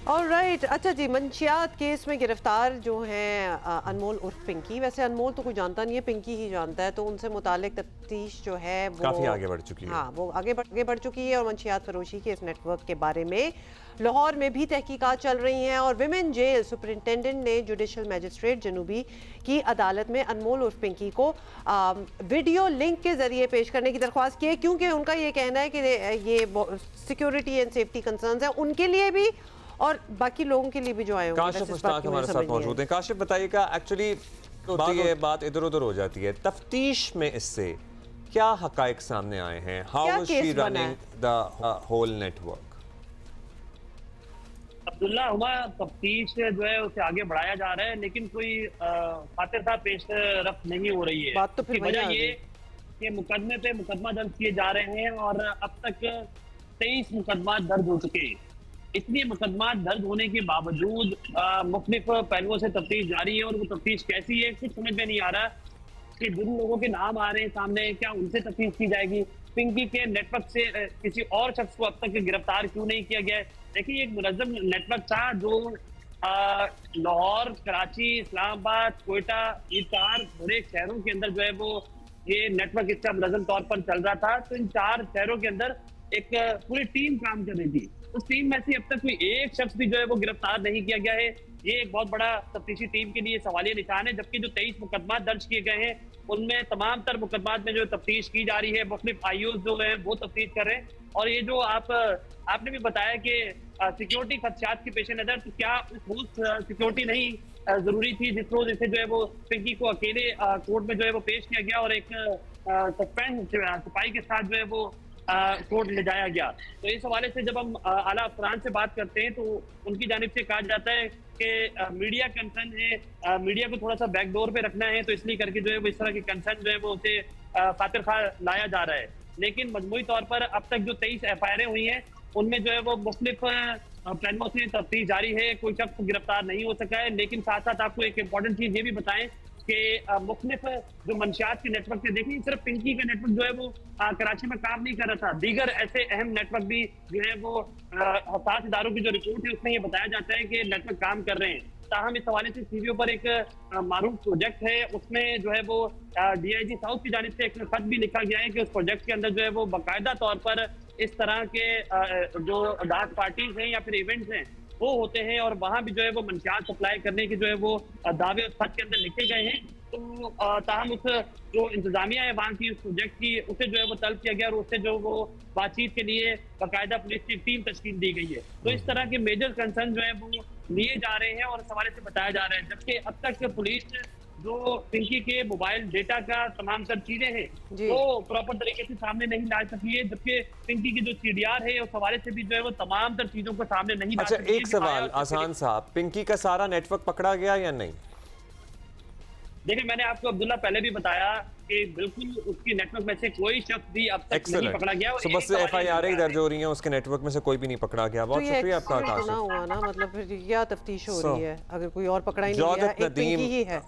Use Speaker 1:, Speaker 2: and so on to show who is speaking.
Speaker 1: Alright, अच्छा जी, मंशियात case में गिरफ्तार जो हैं अनमोल उर्फ पिंकी। वैसे अनमोल तो कोई जानता नहीं है, पिंकी ही जानता है, तो उनसे मुतालिक तफ्तीश जो है वो
Speaker 2: काफी आगे बढ़ चुकी है।
Speaker 1: हाँ, वो आगे बढ़ चुकी है और मंशियात फरोशी के इस नेटवर्क के बारे में लाहौर में भी तहकीकात चल रही हैं। और विमेन जेल सुपरिंटेंडेंट ने जुडिशल मजिस्ट्रेट जनूबी की अदालत में अनमोल उर्फ पिंकी को वीडियो लिंक के जरिए पेश करने की दरख्वास्त की है, क्योंकि उनका ये कहना है कि ये सिक्योरिटी एंड सेफ्टी कंसर्न्स है उनके लिए भी और बाकी लोगों के लिए भी जो आए होंगे।
Speaker 2: काशिफ मुश्ताक हमारे साथ मौजूद हैं। काशिफ बताइएगा, एक्चुअली बात इधर उधर हो जाती है, तफ्तीश में इससे क्या हकायक सामने आए हैं? How is she running the whole network?
Speaker 3: Abdullah Huma, तफ्तीश जो है उसे आगे बढ़ाया जा रहा है, लेकिन कोई खातिर पेश रफ्त नहीं हो रही है।
Speaker 1: बात तो फिर
Speaker 3: वजह ये कि मुकदमे पे मुकदमा दर्ज किए जा रहे हैं और अब तक 23 मुकदमा दर्ज हो चुके हैं। इतने मुकदमा दर्ज होने के बावजूद मुख्तलिफ पहलुओं से तफ्तीश जारी है और वो तफ्तीश कैसी है कुछ समझ में नहीं आ रहा कि जिन लोगों के नाम आ रहे हैं सामने, क्या उनसे तफ्तीश की जाएगी? पिंकी के नेटवर्क से किसी और शख्स को अब तक गिरफ्तार क्यों नहीं किया गया है? देखिए, एक मुनज़्ज़म नेटवर्क था जो लाहौर, कराची, इस्लामाबाद, कोयटा, ये 4 बड़े शहरों के अंदर जो है वो ये नेटवर्क इसका मुनज़्ज़म तौर पर चल रहा था। तो इन 4 शहरों के अंदर एक पूरी टीम काम कर रही थी। उस टीम में से अब तक कोई एक शख्स भी जो है वो गिरफ्तार नहीं किया गया है। ये एक बहुत बड़ा तफ्तीशी टीम के लिए सवालिया निशान है। जबकि जो 23 मुकदमा दर्ज किए गए हैं उनमें तमाम तर मुकदमात में जो तफ्तीश की जा रही है, मुख्तलिफ आईओज जो है वो तफ्तीश कर रहे हैं। और ये जो आपने भी बताया कि सिक्योरिटी खदशात के पेश नजर, तो क्या उस सिक्योरिटी नहीं जरूरी थी जिस रोज इसे जो है वो पिंकी को अकेले कोर्ट में जो है वो पेश किया गया और एक सस्पेंड सिपाही के साथ जो है वो कोर्ट ले जाया गया? तो इस हवाले से जब हम आला अफसरान से बात करते हैं तो उनकी जानिब से कहा जाता है कि मीडिया कंसर्न है, मीडिया को थोड़ा सा बैकडोर पे रखना है, तो इसलिए करके जो है वो इस तरह के कंसर्न जो है वो उसे खातिर खा लाया जा रहा है। लेकिन मजमूई तौर पर अब तक जो 23 FIR हुई हैं उनमें जो है वो मुख्तलिफ पहलुओं से तफ्तीश जारी है, कोई शख्स गिरफ्तार नहीं हो सका है। लेकिन साथ साथ आपको एक इम्पॉर्टेंट चीज ये भी बताएं कि मुख्तलिफ जो मंशियात के नेटवर्क थे, देखिए सिर्फ पिंकी का नेटवर्क जो है वो कराची में काम नहीं कर रहा था, दीगर ऐसे अहम नेटवर्क भी जो है वो हसास इदारों की जो रिपोर्ट है उसमें ये बताया जाता है कि नेटवर्क काम कर रहे हैं। ताहम इस हवाले से CBO पर एक मारूफ प्रोजेक्ट है, उसमें जो है वो DIG साउथ की जानिब से एक खत भी लिखा गया है कि उस प्रोजेक्ट के अंदर जो है वो बाकायदा तौर पर इस तरह के जो डार्क पार्टीज हैं या फिर इवेंट्स हैं वो होते हैं और वहां भी जो है वो मंशियात सप्लाई करने के जो है वो दावे उस खत के अंदर लिखे गए हैं। तो ताहम उस जो इंतजामिया है वहाँ की उस प्रोजेक्ट की, उसे जो है वो तलब किया गया और उससे जो वो बातचीत के लिए बाकायदा पुलिस की टीम तश्कील दी गई है। तो इस तरह के मेजर कंसर्न जो है वो लिए जा रहे हैं और इस हवाले से बताया जा रहा है। जबकि अब तक पुलिस जो पिंकी के मोबाइल डेटा का तमाम तर चीजें हैं वो प्रॉपर तरीके से सामने नहीं ला सकी है, जबकि पिंकी की जो CDR है उस हवाले से भी जो है वो तमाम तर चीजों को सामने नहीं ला सकी।
Speaker 2: अच्छा, एक सवाल आसान साहब, पिंकी का सारा नेटवर्क पकड़ा गया या नहीं?
Speaker 3: देखिए, मैंने आपको अब्दुल्ला पहले भी बताया कि बिल्कुल उसकी नेटवर्क में से कोई शख्स भी अब तक नहीं पकड़ा गया।
Speaker 2: सुबह से FIR ही दर्ज हो रही है, उसके नेटवर्क में से कोई भी नहीं पकड़ा गया। बहुत शुक्रिया आपका काशिफ।
Speaker 1: हुआ ना, मतलब फिर क्या तफ्तीश हो रही है? अगर कोई और पकड़ा ही नहीं गया, एक पिंकी ही है।